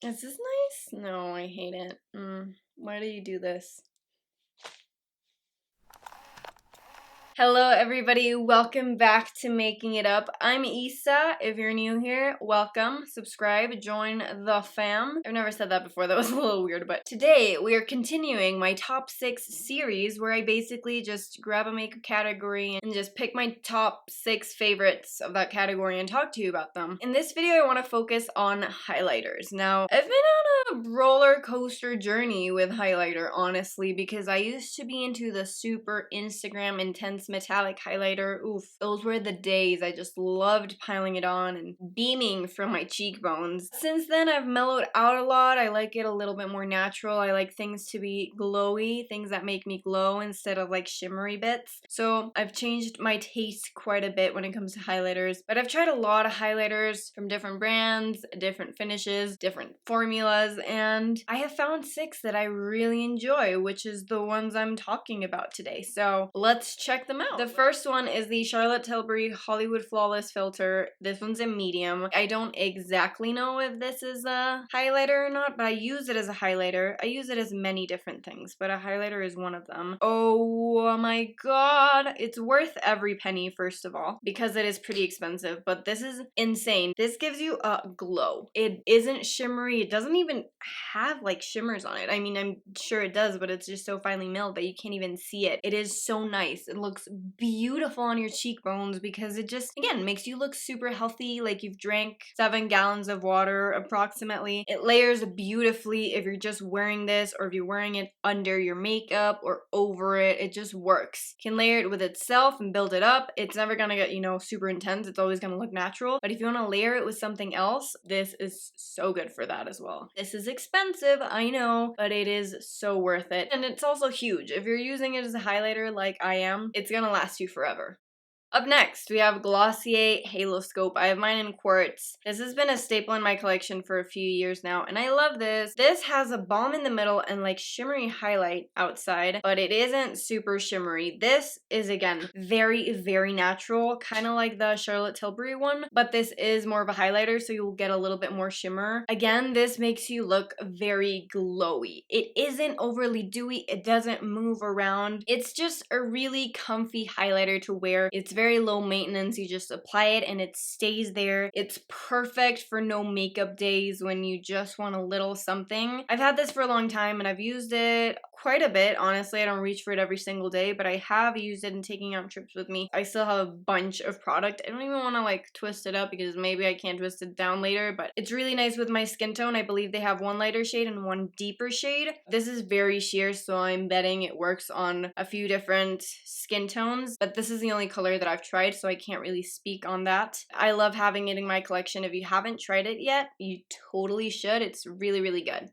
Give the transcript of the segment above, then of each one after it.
Is this nice? No, I hate it. Why do you do this? Hello everybody, welcome back to Making It Up. I'm Isa. If you're new here, welcome, subscribe, join the fam. I've never said that before, that was a little weird, but today we are continuing my top 6 series where I basically just grab a makeup category and just pick my top 6 favorites of that category and talk to you about them. In this video I want to focus on highlighters. Now, I've been on a roller coaster journey with highlighter, honestly, because I used to be into the super Instagram intense metallic highlighter. Oof, those were the days. I just loved piling it on and beaming from my cheekbones. Since then, I've mellowed out a lot. I like it a little bit more natural. I like things to be glowy, things that make me glow instead of like shimmery bits. So I've changed my taste quite a bit when it comes to highlighters, but I've tried a lot of highlighters from different brands, different finishes, different formulas, and I have found 6 that I really enjoy, which is the ones I'm talking about today. So let's check them out. The first one is the Charlotte Tilbury Hollywood Flawless Filter. This one's a medium. I don't exactly know if this is a highlighter or not, but I use it as a highlighter. I use it as many different things, but a highlighter is one of them. Oh my god. It's worth every penny, first of all, because it is pretty expensive, but this is insane. This gives you a glow. It isn't shimmery. It doesn't even have like shimmers on it. I mean, I'm sure it does, but it's just so finely milled that you can't even see it. It is so nice. It looks beautiful on your cheekbones because it just, again, makes you look super healthy, like you've drank 7 gallons of water approximately. It layers beautifully if you're just wearing this or if you're wearing it under your makeup or over it. It just works. You can layer it with itself and build it up. It's never gonna get, super intense. It's always gonna look natural. But if you want to layer it with something else, this is so good for that as well. This is expensive, I know, but it is so worth it. And it's also huge. If you're using it as a highlighter like I am, it's gonna last you forever. Up next, we have Glossier Halo Scope. I have mine in quartz. This has been a staple in my collection for a few years now, and I love this. This has a balm in the middle and like shimmery highlight outside, but it isn't super shimmery. This is, again, very, very natural, kind of like the Charlotte Tilbury one, but this is more of a highlighter, so you'll get a little bit more shimmer. Again, this makes you look very glowy. It isn't overly dewy. It doesn't move around. It's just a really comfy highlighter to wear. It's very low maintenance. You just apply it and it stays there. It's perfect for no makeup days when you just want a little something. I've had this for a long time and I've used it quite a bit. Honestly, I don't reach for it every single day, but I have used it in taking out trips with me. I still have a bunch of product. I don't even want to like twist it up because maybe I can't twist it down later, but it's really nice with my skin tone. I believe they have one lighter shade and one deeper shade. This is very sheer, so I'm betting it works on a few different skin tones, but this is the only color that I've tried, so I can't really speak on that. I love having it in my collection. If you haven't tried it yet, you totally should. It's really, really good.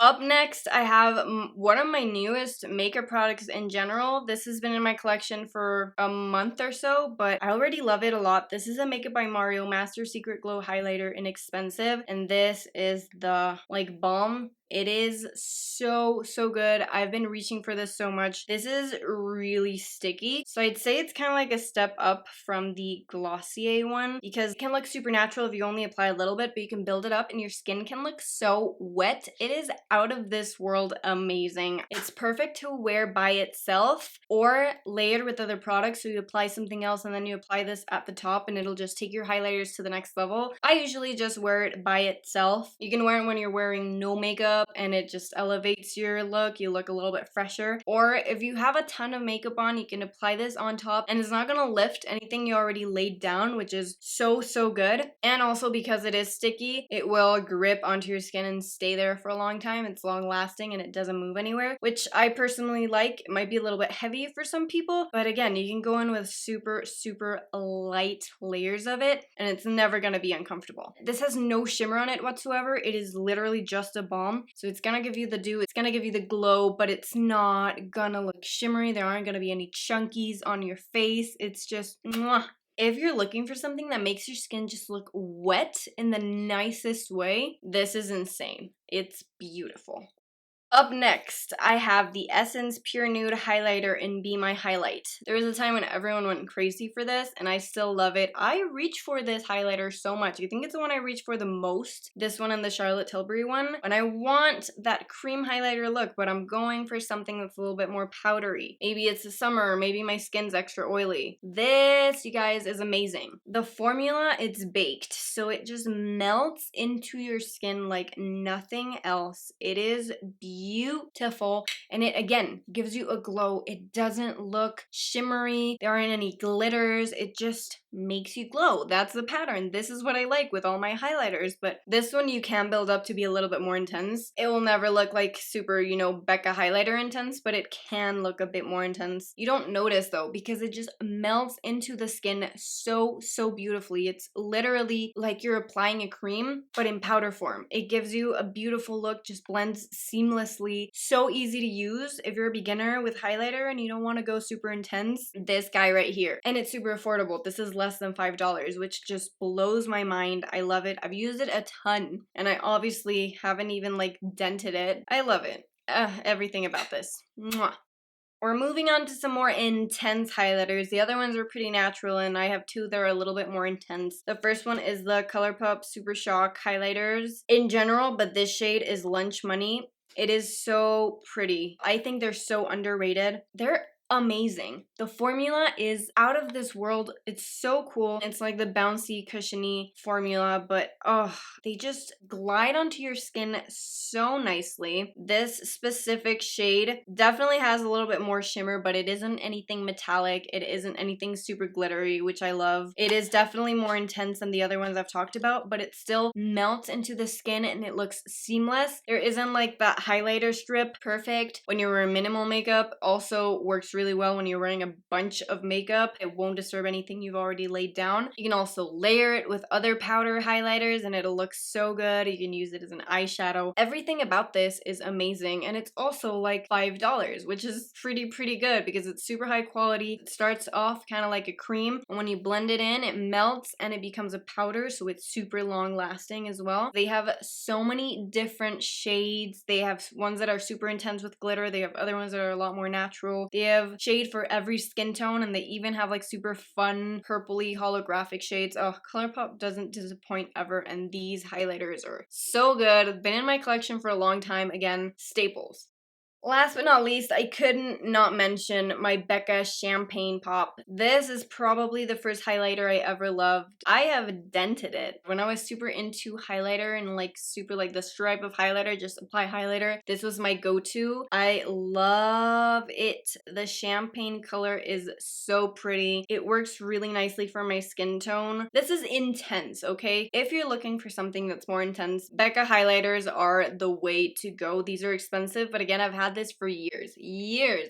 Up next, I have one of my newest makeup products in general. This has been in my collection for a month or so, but I already love it a lot. This is a Makeup by Mario Master Secret Glow Highlighter Inexpensive, and this is the, like, balm. It is so, so good. I've been reaching for this so much. This is really sticky. So I'd say it's kind of like a step up from the Glossier one because it can look super natural if you only apply a little bit, but you can build it up and your skin can look so wet. It is out of this world amazing. It's perfect to wear by itself or layered with other products. So you apply something else and then you apply this at the top and it'll just take your highlighters to the next level. I usually just wear it by itself. You can wear it when you're wearing no makeup and it just elevates your look. You look a little bit fresher. Or if you have a ton of makeup on, you can apply this on top and it's not gonna lift anything you already laid down, which is so, so good. And also because it is sticky, it will grip onto your skin and stay there for a long time. It's long lasting and it doesn't move anywhere, which I personally like. It might be a little bit heavy for some people, but again, you can go in with super, super light layers of it and it's never gonna be uncomfortable. This has no shimmer on it whatsoever. It is literally just a balm. So it's gonna give you the dew, it's gonna give you the glow, but it's not gonna look shimmery. There aren't gonna be any chunkies on your face. It's just mwah. If you're looking for something that makes your skin just look wet in the nicest way, this is insane. It's beautiful. Up next, I have the Essence Pure Nude Highlighter in Be My Highlight. There was a time when everyone went crazy for this, and I still love it. I reach for this highlighter so much. I think it's the one I reach for the most. This one and the Charlotte Tilbury one. And I want that cream highlighter look, but I'm going for something that's a little bit more powdery. Maybe it's the summer, or maybe my skin's extra oily. This, you guys, is amazing. The formula, it's baked, so it just melts into your skin like nothing else. It is beautiful, and it again gives you a glow. It doesn't look shimmery, there aren't any glitters, it just makes you glow. That's the pattern. This is what I like with all my highlighters, but this one you can build up to be a little bit more intense. It will never look like super, you know, Becca highlighter intense, but it can look a bit more intense. You don't notice though, because it just melts into the skin so beautifully. It's literally like you're applying a cream, but in powder form. It gives you a beautiful look, just blends seamlessly. So easy to use if you're a beginner with highlighter and you don't want to go super intense. This guy right here. And it's super affordable. This is less than $5, which just blows my mind. I love it. I've used it a ton, and I obviously haven't even like dented it. I love it. Everything about this. Mwah. We're moving on to some more intense highlighters. The other ones are pretty natural, and I have two that are a little bit more intense. The first one is the ColourPop Super Shock highlighters in general, but this shade is Lunch Money. It is so pretty. I think they're so underrated. They're amazing. The formula is out of this world. It's so cool. It's like the bouncy, cushiony formula, but oh, they just glide onto your skin so nicely. This specific shade definitely has a little bit more shimmer, but it isn't anything metallic. It isn't anything super glittery, which I love. It is definitely more intense than the other ones I've talked about, but it still melts into the skin and it looks seamless. There isn't like that highlighter strip. Perfect when you're wearing minimal makeup. Also works really well when you're wearing a bunch of makeup. It won't disturb anything you've already laid down. You can also layer it with other powder highlighters and it'll look so good. You can use it as an eyeshadow. Everything about this is amazing, and it's also like $5, which is pretty good because it's super high quality. It starts off kind of like a cream, and when you blend it in, it melts and it becomes a powder, so it's super long lasting as well. They have so many different shades. They have ones that are super intense with glitter. They have other ones that are a lot more natural. They have shade for every skin tone, and they even have like super fun purpley holographic shades. Oh, ColourPop doesn't disappoint ever, and these highlighters are so good. Been in my collection for a long time. Again, staples. Last but not least, I couldn't not mention my Becca Champagne Pop. This is probably the first highlighter I ever loved. I have dented it. When I was super into highlighter and like super like the stripe of highlighter, just apply highlighter, this was my go-to. I love it. The champagne color is so pretty. It works really nicely for my skin tone. This is intense, okay? If you're looking for something that's more intense, Becca highlighters are the way to go. These are expensive, but again, I've had this for years,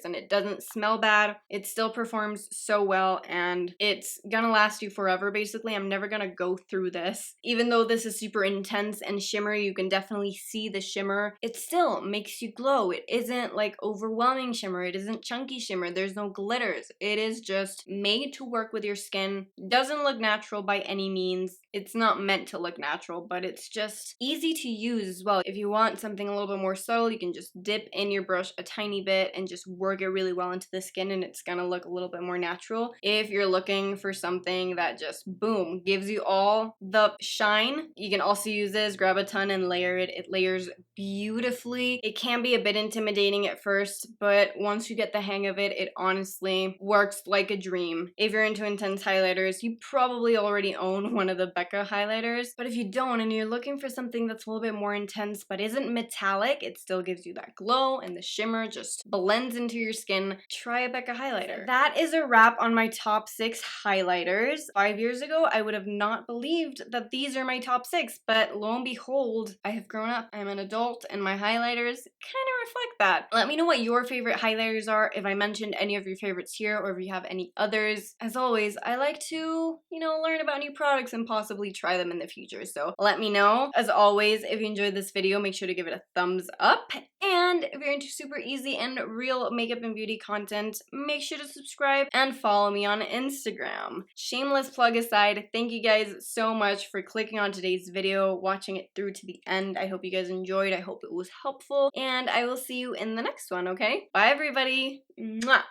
and it doesn't smell bad. It still performs so well, and it's gonna last you forever. Basically, I'm never gonna go through this. Even though this is super intense and shimmery, you can definitely see the shimmer. It still makes you glow. It isn't like overwhelming shimmer. It isn't chunky shimmer. There's no glitters. It is just made to work with your skin. Doesn't look natural by any means. It's not meant to look natural, but it's just easy to use as well. If you want something a little bit more subtle, you can just dip in your brush a tiny bit and just work it really well into the skin, and it's gonna look a little bit more natural. If you're looking for something that just boom gives you all the shine, you can also use this, grab a ton and layer it. It layers beautifully. It can be a bit intimidating at first, but once you get the hang of it, it honestly works like a dream. If you're into intense highlighters, you probably already own one of the Becca highlighters, but if you don't and you're looking for something that's a little bit more intense but isn't metallic, it still gives you that glow and the shimmer just blends into your skin, try a Becca highlighter. That is a wrap on my top 6 highlighters. 5 years ago, I would have not believed that these are my top 6, but lo and behold, I have grown up, I'm an adult, and my highlighters kind of reflect that. Let me know what your favorite highlighters are, if I mentioned any of your favorites here, or if you have any others. As always, I like to, learn about new products and possibly try them in the future, so let me know. As always, if you enjoyed this video, make sure to give it a thumbs up, And if you're into super easy and real makeup and beauty content, make sure to subscribe and follow me on Instagram. Shameless plug aside, thank you guys so much for clicking on today's video, watching it through to the end. I hope you guys enjoyed. I hope it was helpful. And I will see you in the next one, okay? Bye, everybody. Mwah.